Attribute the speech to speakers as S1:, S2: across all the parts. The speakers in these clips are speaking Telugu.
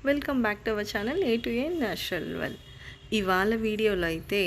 S1: Welcome back to our channel A to a natural well. ఇవాళ వీడియోలో అయితే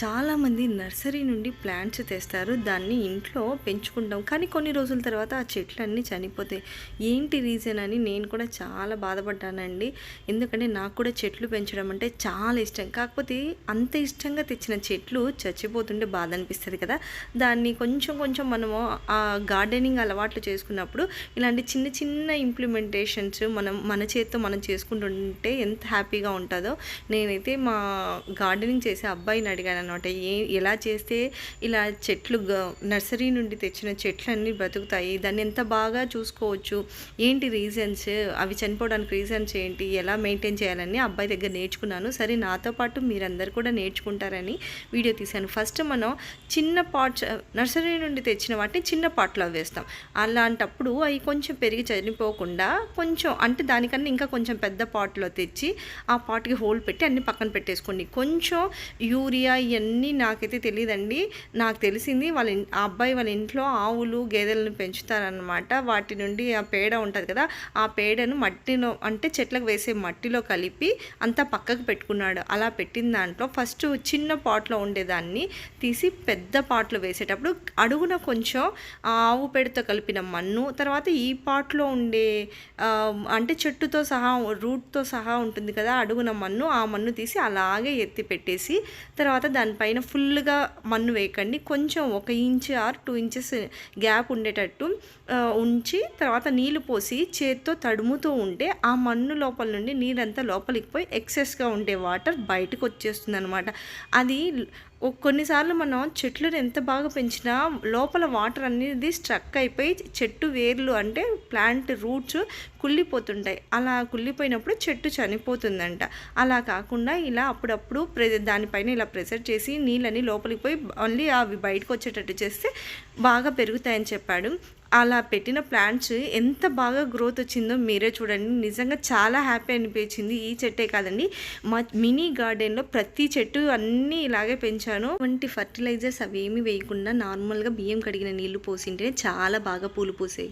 S1: చాలామంది నర్సరీ నుండి ప్లాంట్స్ తెస్తారు, దాన్ని ఇంట్లో పెంచుకుంటాం. కానీ కొన్ని రోజుల తర్వాత ఆ చెట్లన్నీ చనిపోతాయి. ఏంటి రీజన్ అని నేను కూడా చాలా బాధపడ్డానండి. ఎందుకంటే నాకు కూడా చెట్లు పెంచడం అంటే చాలా ఇష్టం. కాకపోతే అంత ఇష్టంగా తెచ్చిన చెట్లు చచ్చిపోతుంటే బాధ అనిపిస్తుంది కదా. దాన్ని కొంచెం కొంచెం మనము ఆ గార్డెనింగ్ అలవాట్లు చేసుకున్నప్పుడు ఇలాంటి చిన్న చిన్న ఇంప్లిమెంటేషన్స్ మన చేతితో మనం చేసుకుంటుంటే ఎంత హ్యాపీగా ఉంటుందో. నేనైతే మా గార్డెనింగ్ చేసే అబ్బాయిని అడిగాను అనమాట, ఎలా చేస్తే ఇలా చెట్లు నర్సరీ నుండి తెచ్చిన చెట్లన్నీ బ్రతుకుతాయి, దాన్ని ఎంత బాగా చూసుకోవచ్చు, ఏంటి రీజన్స్, అవి చనిపోవడానికి రీజన్స్ ఏంటి, ఎలా మెయింటైన్ చేయాలని అబ్బాయి దగ్గర నేర్చుకున్నాను. సరే నాతో పాటు మీరందరూ కూడా నేర్చుకుంటారని వీడియో తీశాను. ఫస్ట్ మనం చిన్న పాట్స్, నర్సరీ నుండి తెచ్చిన వాటిని చిన్న పాట్లో వేస్తాం. అలాంటప్పుడు అవి కొంచెం పెరిగి చనిపోకుండా కొంచెం అంటే దానికన్నా ఇంకా కొంచెం పెద్ద పాట్లో తెచ్చి ఆ పాట్కి హోల్ పెట్టి అన్ని పక్కన పెట్టేసుకోండి. కొంచెం యూరియా ఇవన్నీ నాకైతే తెలియదండి. నాకు తెలిసింది ఆ అబ్బాయి వాళ్ళ ఇంట్లో ఆవులు గేదెలను పెంచుతారనమాట. వాటి నుండి ఆ పేడ ఉంటుంది కదా, ఆ పేడను మట్టిలో అంటే చెట్లకు వేసే మట్టిలో కలిపి అంతా పక్కకు పెట్టుకున్నాడు. అలా పెట్టిన దాంట్లో ఫస్ట్ చిన్న పాట్లో ఉండేదాన్ని తీసి పెద్ద పాట్లో వేసేటప్పుడు అడుగున కొంచెం ఆవు పేడతో కలిపిన మన్ను, తర్వాత ఈ పాట్లో ఉండే అంటే చెట్టుతో సహా రూట్తో సహా ఉంటుంది కదా అడుగున మన్ను, ఆ మన్ను తీసి అలాగే ఎత్తి పెట్టేసి తర్వాత దానిపైన ఫుల్గా మన్ను వేయకండి, కొంచెం 1 ఇంచ్ ఆర్ 2 ఇంచెస్ గ్యాప్ ఉండేటట్టు ఉంచి తర్వాత నీళ్లు పోసి చేత్తో తడుముతూ ఉంటే ఆ మన్ను లోపల నుండి నీరంతా లోపలికి పోయి ఎక్సెస్గా ఉండే వాటర్ బయటకు వచ్చేస్తుంది అనమాట. అది కొన్నిసార్లు మనం చెట్లను ఎంత బాగా పెంచినా లోపల వాటర్ అనేది స్ట్రక్ అయిపోయి చెట్టు వేర్లు అంటే ప్లాంట్ రూట్స్ కుళ్ళిపోతుంటాయి. అలా కుళ్ళిపోయినప్పుడు చెట్టు చనిపోతుందంట. అలా కాకుండా ఇలా అప్పుడప్పుడు దానిపైన ఇలా ప్రెషర్ చేసి నీళ్ళని లోపలికి పోయి మళ్ళీ అవి బయటకు వచ్చేటట్టు చేస్తే బాగా పెరుగుతాయని చెప్పాడు. అలా పెట్టిన ప్లాంట్స్ ఎంత బాగా గ్రోత్ వచ్చిందో మీరే చూడండి. నిజంగా చాలా హ్యాపీ అనిపించింది. ఈ చెట్టే కాదండి, మా మినీ గార్డెన్లో ప్రతి చెట్టు అన్నీ ఇలాగే పెంచాను. వంటి ఫర్టిలైజర్స్ అవి ఏమీ వేయకుండా నార్మల్గా బియ్యం కడిగిన నీళ్లు పోసింటే చాలా బాగా పూలు పూసాయి.